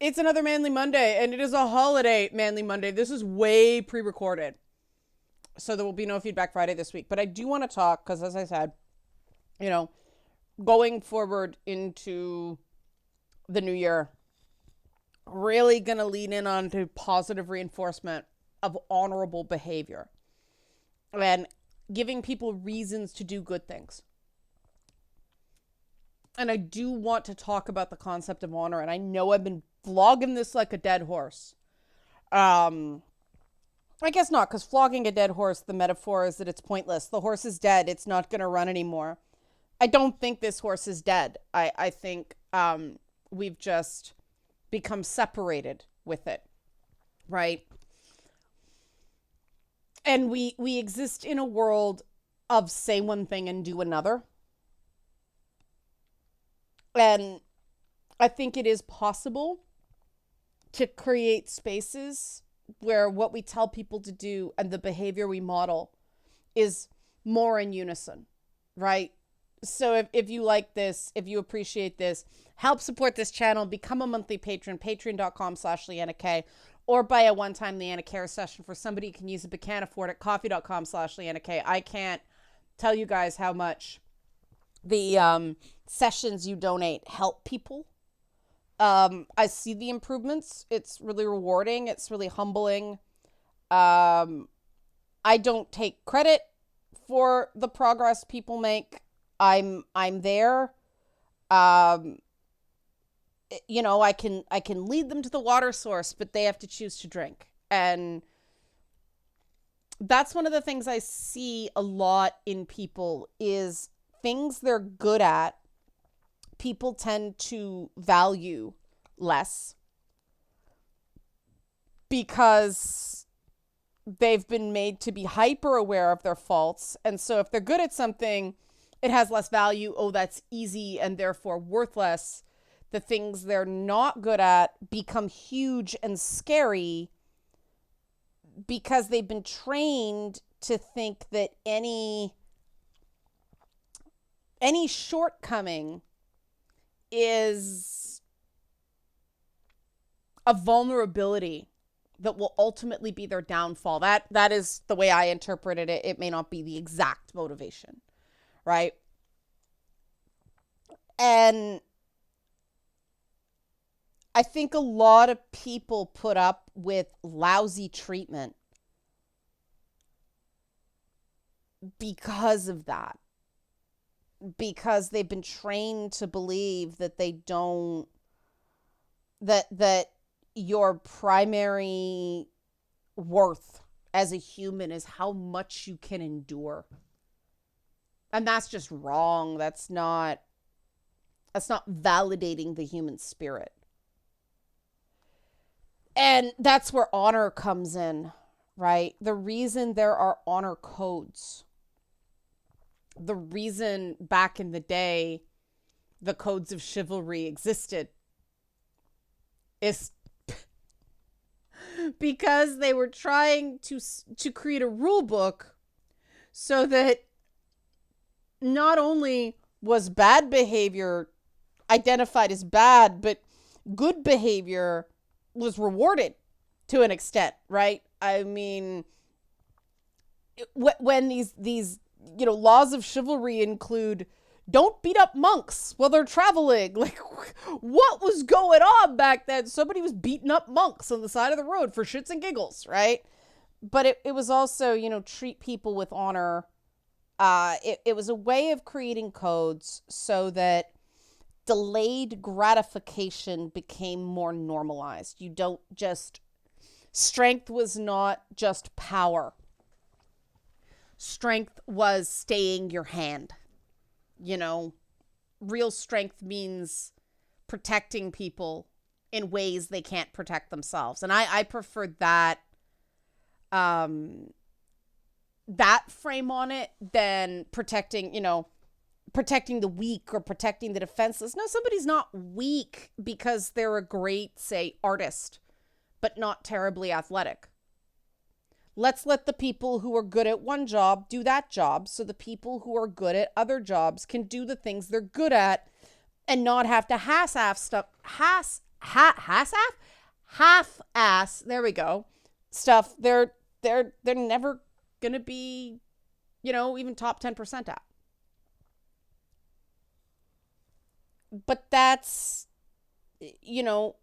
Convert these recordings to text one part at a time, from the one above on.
It's another Manly Monday, and it is a holiday Manly Monday. This is way pre-recorded, so there will be no Feedback Friday this week. But I do want to talk, because as I said, going forward into the new year, really going to lean in on to positive reinforcement of honorable behavior and giving people reasons to do good things. And I do want to talk about the concept of honor. And I know I've been vlogging this like a dead horse. I guess not, because flogging a dead horse, the metaphor is that it's pointless. The horse is dead. It's not going to run anymore. I don't think this horse is dead. I think we've just become separated with it, right? And we exist in a world of say one thing and do another. And I think it is possible to create spaces where what we tell people to do and the behavior we model is more in unison, right? So if you like this, if you appreciate this, help support this channel, become a monthly patron, patreon.com/LeannaK, or buy a one-time Leanna Care session for somebody who can use it but can't afford it, coffee.com/LeannaK. I can't tell you guys how much the sessions you donate help people. I see the improvements. It's really rewarding. It's really humbling. I don't take credit for the progress people make. I'm there. I can lead them to the water source, but they have to choose to drink. And that's one of the things I see a lot in people is things they're good at, people tend to value less because they've been made to be hyper aware of their faults. And so if they're good at something, it has less value. Oh, that's easy and therefore worthless. The things they're not good at become huge and scary because they've been trained to think that any shortcoming is a vulnerability that will ultimately be their downfall. That is the way I interpreted it. It may not be the exact motivation, right? And I think a lot of people put up with lousy treatment because of that. Because they've been trained to believe that that your primary worth as a human is how much you can endure. And that's just wrong. That's not validating the human spirit. And that's where honor comes in, right? The reason there are honor codes, the reason back in the day the codes of chivalry existed is because they were trying to create a rule book so that not only was bad behavior identified as bad, but good behavior was rewarded to an extent, right? I mean, when these laws of chivalry include don't beat up monks while they're traveling. Like, what was going on back then? Somebody was beating up monks on the side of the road for shits and giggles, right? But it was also, treat people with honor. It was a way of creating codes so that delayed gratification became more normalized. Strength was not just power. Strength was staying your hand. Real strength means protecting people in ways they can't protect themselves. And I prefer that frame on it than protecting the weak or protecting the defenseless. No, somebody's not weak because they're a great, say, artist, but not terribly athletic. Let's let the people who are good at one job do that job so the people who are good at other jobs can do the things they're good at and not have to half-ass half-ass, there we go, stuff they're never gonna be, even top 10% at. But you know,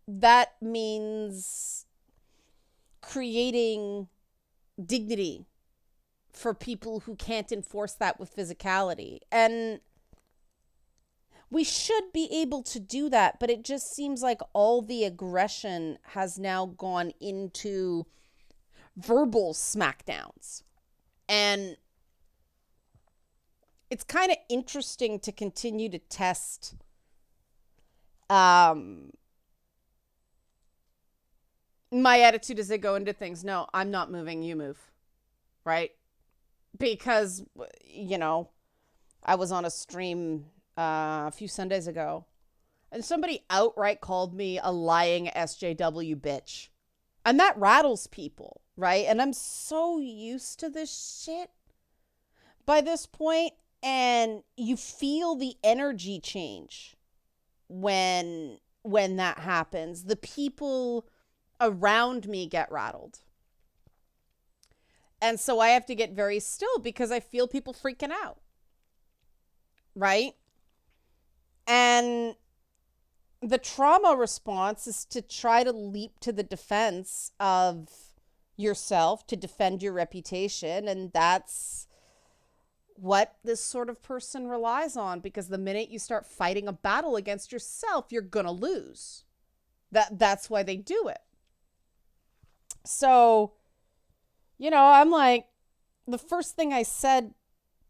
that means creating dignity for people who can't enforce that with physicality. And we should be able to do that, but it just seems like all the aggression has now gone into verbal smackdowns. And it's kind of interesting to continue to test my attitude as I go into things. No, I'm not moving, you move. Right? Because, I was on a stream a few Sundays ago, and somebody outright called me a lying SJW bitch. And that rattles people, right? And I'm so used to this shit by this point, and you feel the energy change when that happens. The people around me get rattled. And so I have to get very still because I feel people freaking out. Right? And the trauma response is to try to leap to the defense of yourself, to defend your reputation. And that's what this sort of person relies on, because the minute you start fighting a battle against yourself, you're going to lose. That's why they do it. So, I'm like, the first thing I said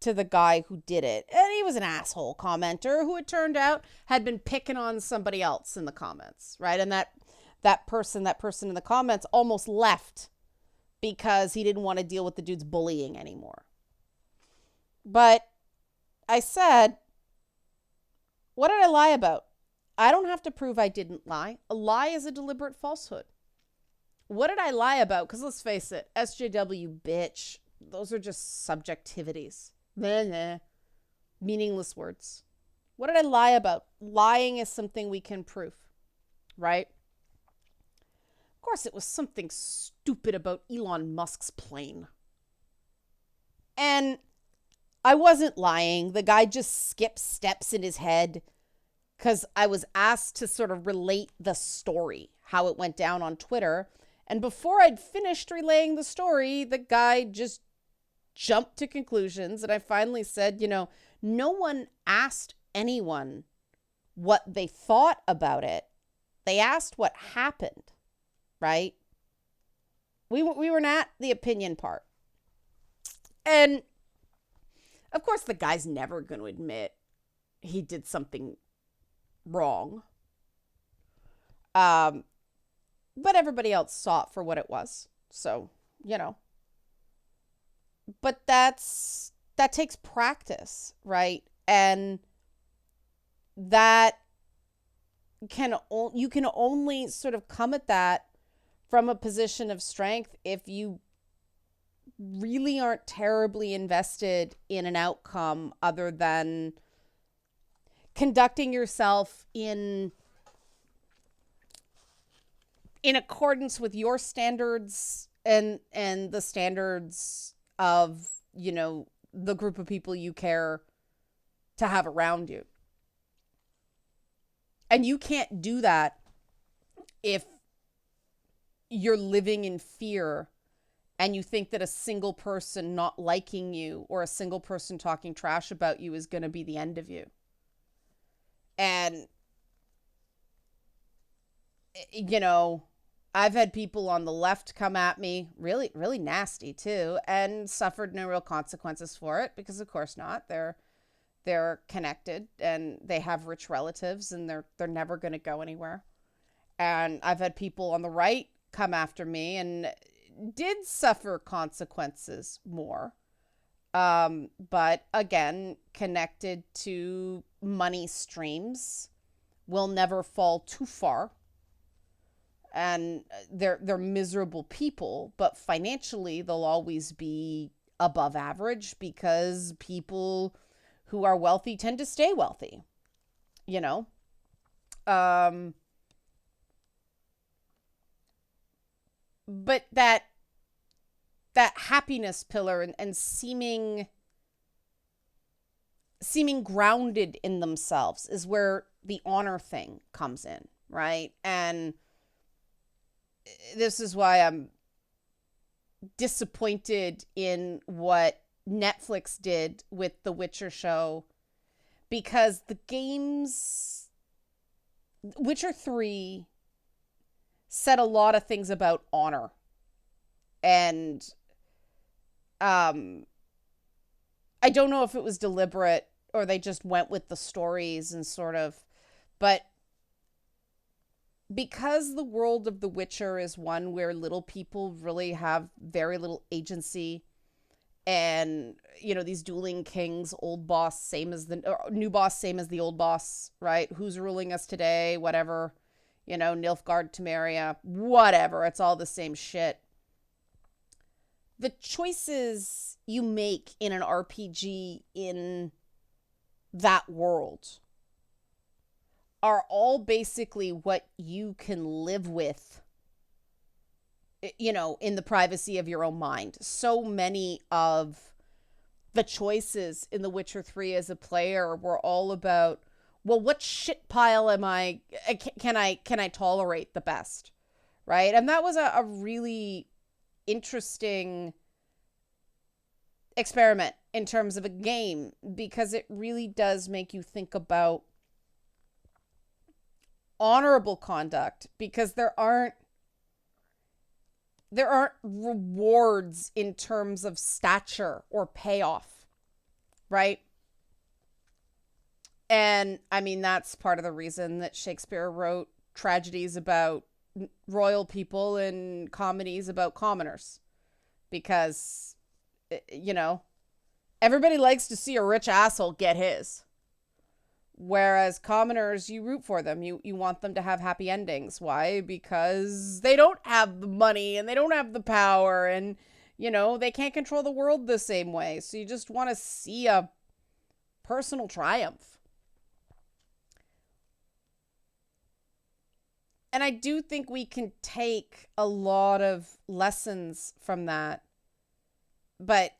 to the guy who did it, and he was an asshole commenter who it turned out had been picking on somebody else in the comments, right? And that person in the comments almost left because he didn't want to deal with the dude's bullying anymore. But I said, what did I lie about? I don't have to prove I didn't lie. A lie is a deliberate falsehood. What did I lie about? Because let's face it, SJW bitch, those are just subjectivities. Meaningless words. What did I lie about? Lying is something we can prove, right? Of course, it was something stupid about Elon Musk's plane. And I wasn't lying. The guy just skipped steps in his head because I was asked to sort of relate the story, how it went down on Twitter. And before I'd finished relaying the story, the guy just jumped to conclusions. And I finally said, no one asked anyone what they thought about it. They asked what happened, right? We were not the opinion part. And of course, the guy's never going to admit he did something wrong. But everybody else saw it for what it was. So, But that takes practice, right? And that you can only sort of come at that from a position of strength if you really aren't terribly invested in an outcome other than conducting yourself in accordance with your standards and the standards of, the group of people you care to have around you. And you can't do that if you're living in fear and you think that a single person not liking you or a single person talking trash about you is going to be the end of you. And, I've had people on the left come at me, really, really nasty too, and suffered no real consequences for it because, of course not. They're connected and they have rich relatives and they're never going to go anywhere. And I've had people on the right come after me and did suffer consequences more. But again, connected to money streams, will never fall too far. And they're miserable people, but financially they'll always be above average because people who are wealthy tend to stay wealthy, but that happiness pillar and seeming grounded in themselves is where the honor thing comes in, right? And this is why I'm disappointed in what Netflix did with the Witcher show, because the games, Witcher 3 said a lot of things about honor, and I don't know if it was deliberate or they just went with the stories and sort of, but because the world of The Witcher is one where little people really have very little agency, and these dueling kings, old boss same as the or new boss same as the old boss, right? Who's ruling us today? Whatever, Nilfgaard, Temeria, whatever. It's all the same shit. The choices you make in an RPG in that world are all basically what you can live with, in the privacy of your own mind. So many of the choices in The Witcher 3 as a player were all about, well, what shit pile can I tolerate the best, right? And that was a really interesting experiment in terms of a game, because it really does make you think about honorable conduct, because there aren't rewards in terms of stature or payoff, right? And I mean, that's part of the reason that Shakespeare wrote tragedies about royal people and comedies about commoners, because everybody likes to see a rich asshole get his. Whereas commoners, you root for them. You want them to have happy endings. Why? Because they don't have the money and they don't have the power, and, they can't control the world the same way. So you just want to see a personal triumph. And I do think we can take a lot of lessons from that, but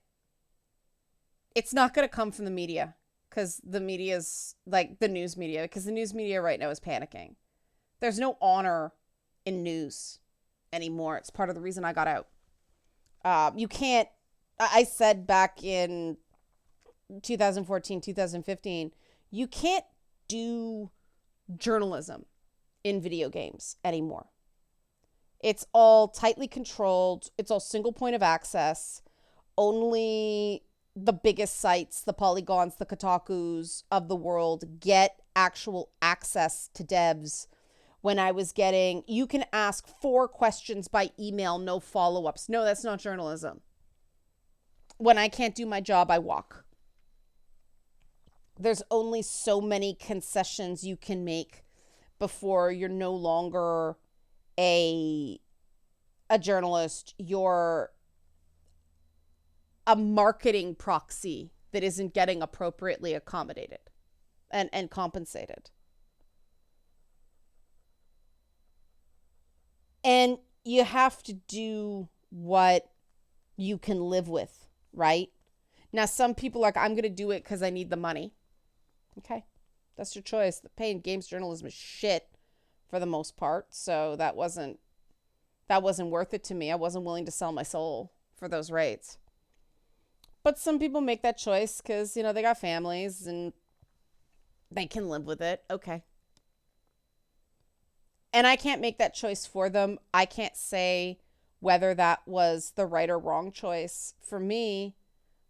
it's not going to come from the media. Because the media's like the news media, because the news media right now is panicking. There's no honor in news anymore. It's part of the reason I got out. You can't, I said back in 2014, 2015, you can't do journalism in video games anymore. It's all tightly controlled. It's all single point of access. Only the biggest sites, the Polygons, the Kotakus of the world get actual access to devs. When I was getting, you can ask 4 questions by email, no follow-ups. No, that's not journalism. When I can't do my job, I walk. There's only so many concessions you can make before you're no longer a journalist. You're a marketing proxy that isn't getting appropriately accommodated and compensated. And you have to do what you can live with, right? Now, some people are like, I'm going to do it because I need the money. Okay, that's your choice. The pay in games journalism is shit for the most part. So that wasn't worth it to me. I wasn't willing to sell my soul for those rates. But some people make that choice because, they got families and they can live with it. Okay. And I can't make that choice for them. I can't say whether that was the right or wrong choice. For me,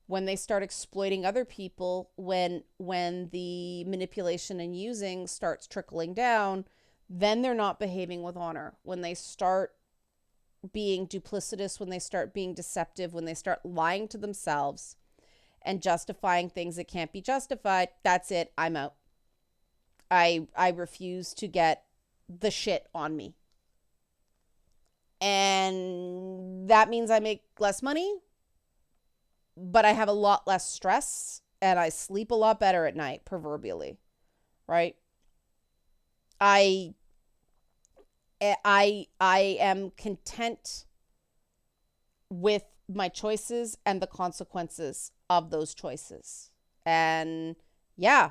when they start exploiting other people, when the manipulation and using starts trickling down, then they're not behaving with honor. When they start being duplicitous, when they start being deceptive, when they start lying to themselves and justifying things that can't be justified, that's it. I'm out. I refuse to get the shit on me. And that means I make less money, but I have a lot less stress and I sleep a lot better at night, proverbially, right? I am content with my choices and the consequences of those choices. And yeah,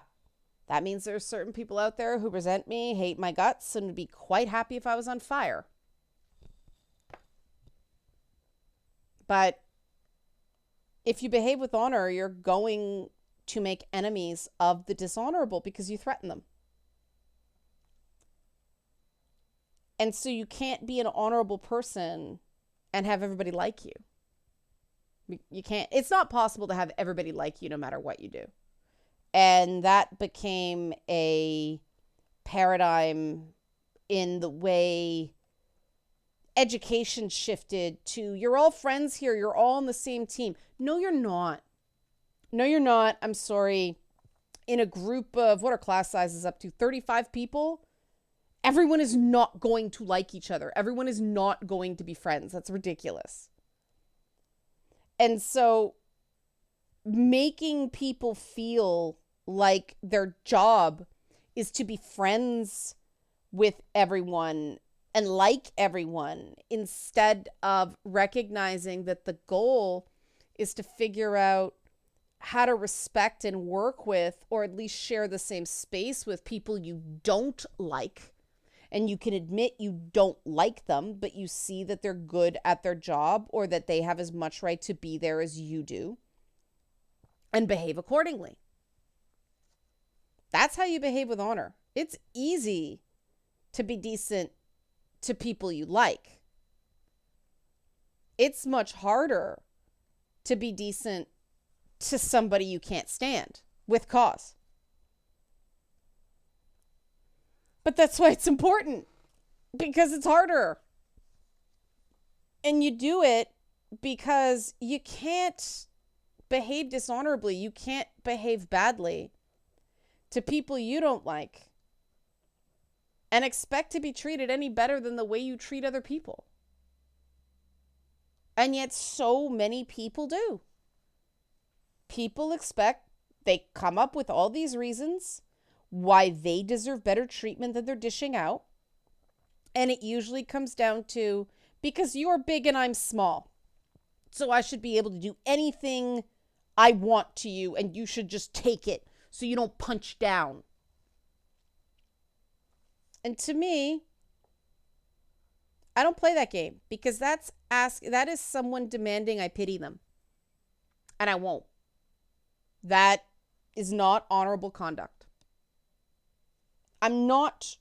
that means there's certain people out there who resent me, hate my guts, and would be quite happy if I was on fire. But if you behave with honor, you're going to make enemies of the dishonorable because you threaten them. And so you can't be an honorable person and have everybody like you. You can't. It's not possible to have everybody like you no matter what you do. And that became a paradigm in the way education shifted to, you're all friends here, you're all on the same team. No, you're not. No, you're not. I'm sorry. In a group of, what are class sizes up to? 35 people? Everyone is not going to like each other. Everyone is not going to be friends. That's ridiculous. And so making people feel like their job is to be friends with everyone and like everyone, instead of recognizing that the goal is to figure out how to respect and work with, or at least share the same space with, people you don't like. And you can admit you don't like them, but you see that they're good at their job, or that they have as much right to be there as you do, and behave accordingly. That's how you behave with honor. It's easy to be decent to people you like. It's much harder to be decent to somebody you can't stand, with cause. But that's why it's important, because it's harder. And you do it because you can't behave dishonorably. You can't behave badly to people you don't like and expect to be treated any better than the way you treat other people. And yet so many people do. People expect, they come up with all these reasons why they deserve better treatment than they're dishing out. And it usually comes down to, because you're big and I'm small, so I should be able to do anything I want to you, and you should just take it so you don't punch down. And to me, I don't play that game, because that is someone demanding I pity them. And I won't. That is not honorable conduct. I'm not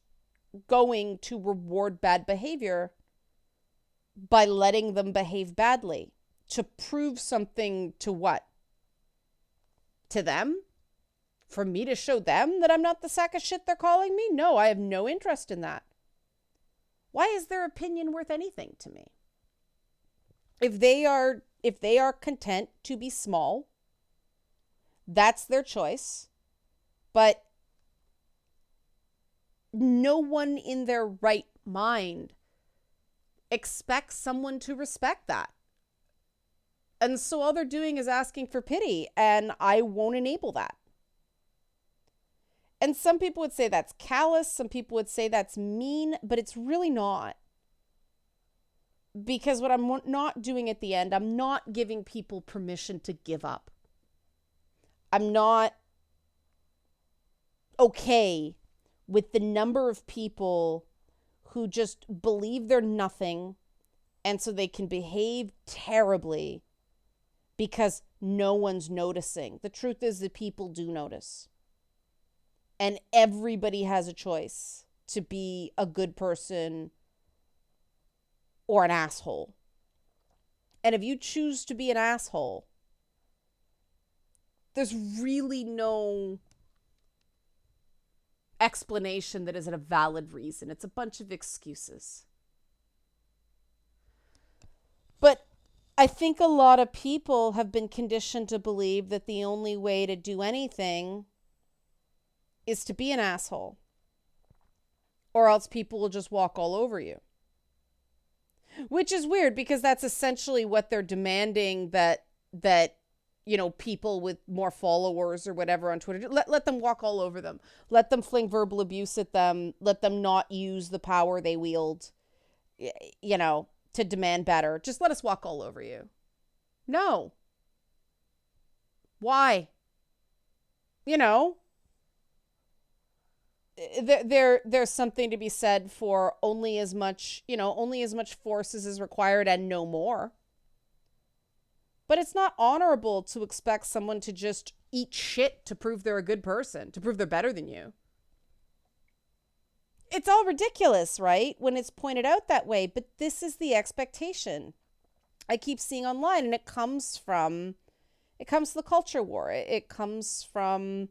going to reward bad behavior by letting them behave badly to prove something to what? To them? For me to show them that I'm not the sack of shit they're calling me? No, I have no interest in that. Why is their opinion worth anything to me? If they are content to be small, that's their choice. But no one in their right mind expects someone to respect that. And so all they're doing is asking for pity, and I won't enable that. And some people would say that's callous, some people would say that's mean, but it's really not. Because what I'm not doing at the end, I'm not giving people permission to give up. I'm not okay with the number of people who just believe they're nothing, and so they can behave terribly because no one's noticing. The truth is that people do notice. And everybody has a choice to be a good person or an asshole. And if you choose to be an asshole, there's really no explanation that isn't a valid reason. It's a bunch of excuses. But I think a lot of people have been conditioned to believe that the only way to do anything is to be an asshole, or else people will just walk all over you. Which is weird, because that's essentially what they're demanding, that people with more followers or whatever on Twitter, let them walk all over them. Let them fling verbal abuse at them. Let them not use the power they wield, to demand better. Just let us walk all over you. No. Why? You know, there's something to be said for only as much force as is required and no more. But it's not honorable to expect someone to just eat shit to prove they're a good person, to prove they're better than you. It's all ridiculous, right? When it's pointed out that way, but this is the expectation I keep seeing online, and it comes to the culture war. It comes from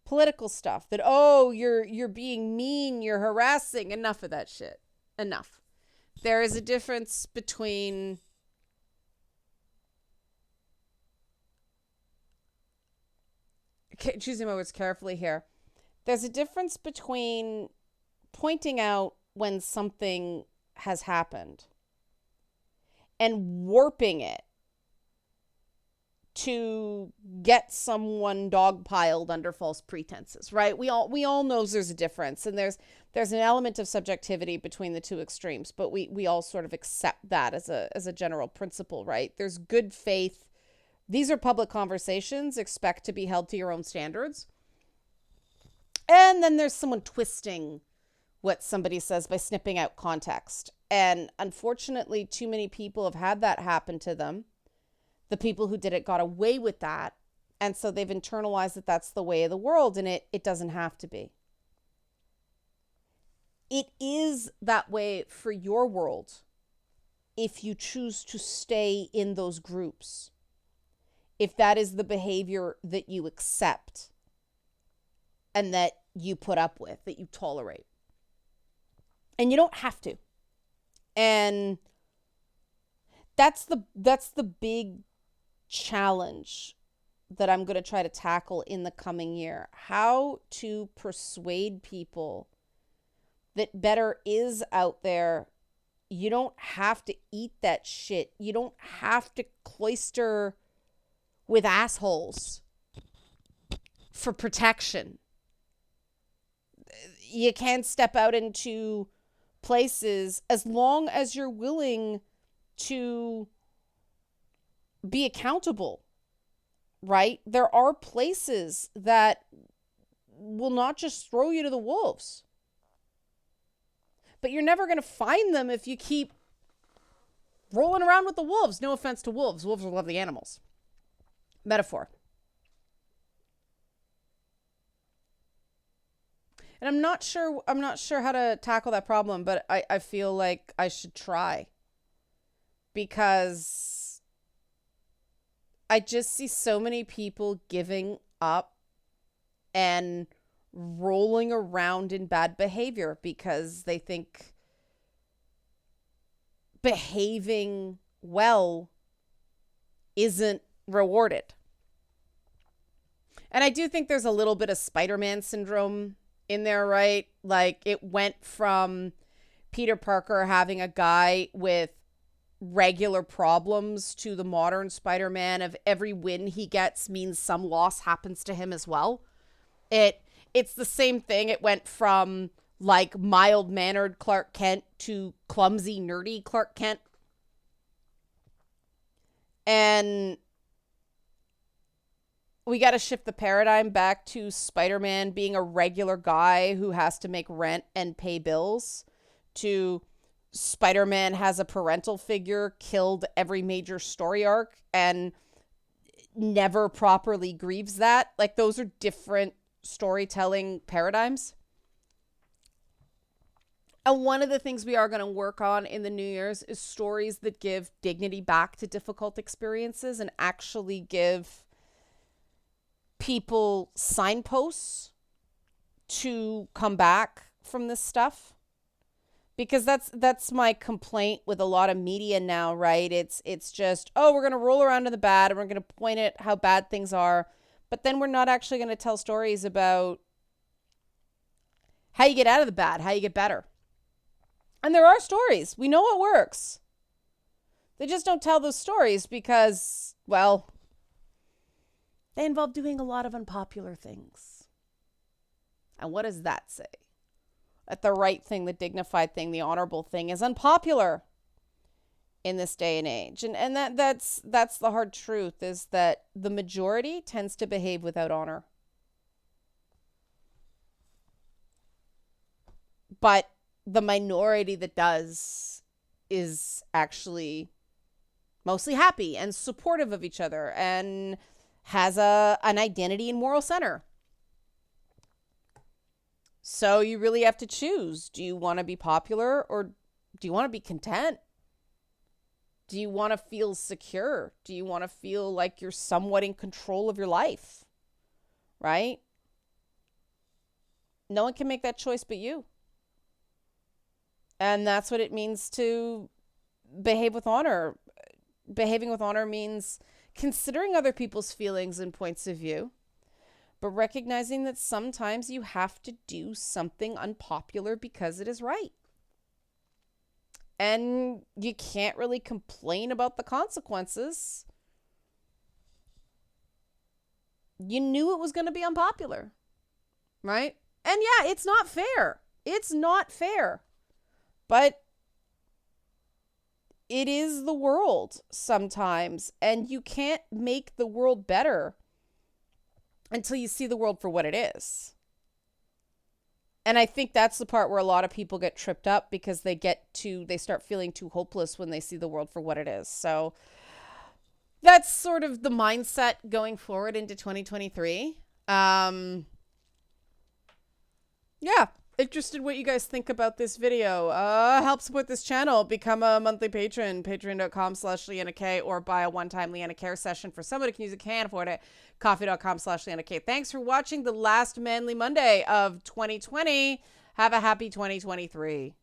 political stuff that, oh, you're being mean, you're harassing. Enough of that shit. Enough. There is a difference between choosing my words carefully here. There's a difference between pointing out when something has happened and warping it to get someone dogpiled under false pretenses, right? We all know there's a difference, and there's an element of subjectivity between the two extremes, but we all sort of accept that as a general principle, right? There's good faith. These are public conversations. Expect to be held to your own standards. And then there's someone twisting what somebody says by snipping out context. And unfortunately, too many people have had that happen to them. The people who did it got away with that. And so they've internalized that that's the way of the world, and it doesn't have to be. It is that way for your world if you choose to stay in those groups. If that is the behavior that you accept and that you put up with, that you tolerate. And you don't have to. And that's the big challenge that I'm going to try to tackle in the coming year. How to persuade people that better is out there. You don't have to eat that shit. You don't have to cloister with assholes for protection. You can step out into places as long as you're willing to be accountable, right? There are places that will not just throw you to the wolves. But you're never going to find them if you keep rolling around with the wolves. No offense to wolves. Wolves are lovely animals. Metaphor. And I'm not sure how to tackle that problem, but I feel like I should try. Because I just see so many people giving up and rolling around in bad behavior because they think behaving well isn't rewarded. And I do think there's a little bit of Spider-Man syndrome in there, right? Like, it went from Peter Parker having a guy with regular problems to the modern Spider-Man of every win he gets means some loss happens to him as well. It's the same thing. It went from like mild-mannered Clark Kent to clumsy, nerdy Clark Kent. And we got to shift the paradigm back to Spider-Man being a regular guy who has to make rent and pay bills, to Spider-Man has a parental figure, killed every major story arc, and never properly grieves that. Like, those are different storytelling paradigms. And one of the things we are going to work on in the New Year's is stories that give dignity back to difficult experiences and actually give people signposts to come back from this stuff. Because that's my complaint with a lot of media now, right? It's just, oh, we're going to roll around in the bad and we're going to point at how bad things are. But then we're not actually going to tell stories about how you get out of the bad, how you get better. And there are stories. We know what works. They just don't tell those stories because, well, they involve doing a lot of unpopular things. And what does that say? That the right thing, the dignified thing, the honorable thing is unpopular. in this day and age. And that's the hard truth, is that the majority tends to behave without honor. But the minority that does is actually mostly happy and supportive of each other and has an identity and moral center. So you really have to choose. Do you want to be popular, or do you want to be content? Do you want to feel secure? Do you want to feel like you're somewhat in control of your life? Right? No one can make that choice but you. And that's what it means to behave with honor. Behaving with honor means considering other people's feelings and points of view, but recognizing that sometimes you have to do something unpopular because it is right. And you can't really complain about the consequences. You knew it was going to be unpopular, right? And yeah, it's not fair. It's not fair. But it is the world sometimes, and you can't make the world better until you see the world for what it is. And I think that's the part where a lot of people get tripped up, because they start feeling too hopeless when they see the world for what it is. So that's sort of the mindset going forward into 2023. Yeah. Interested what you guys think about this video. Help support this channel. Become a monthly patron. Patreon.com/LeannaK, or buy a one-time Leanna Care session for someone who can use it, can't afford it. Coffee.com/LeannaK. Thanks for watching the last Manly Monday of 2020. Have a happy 2023.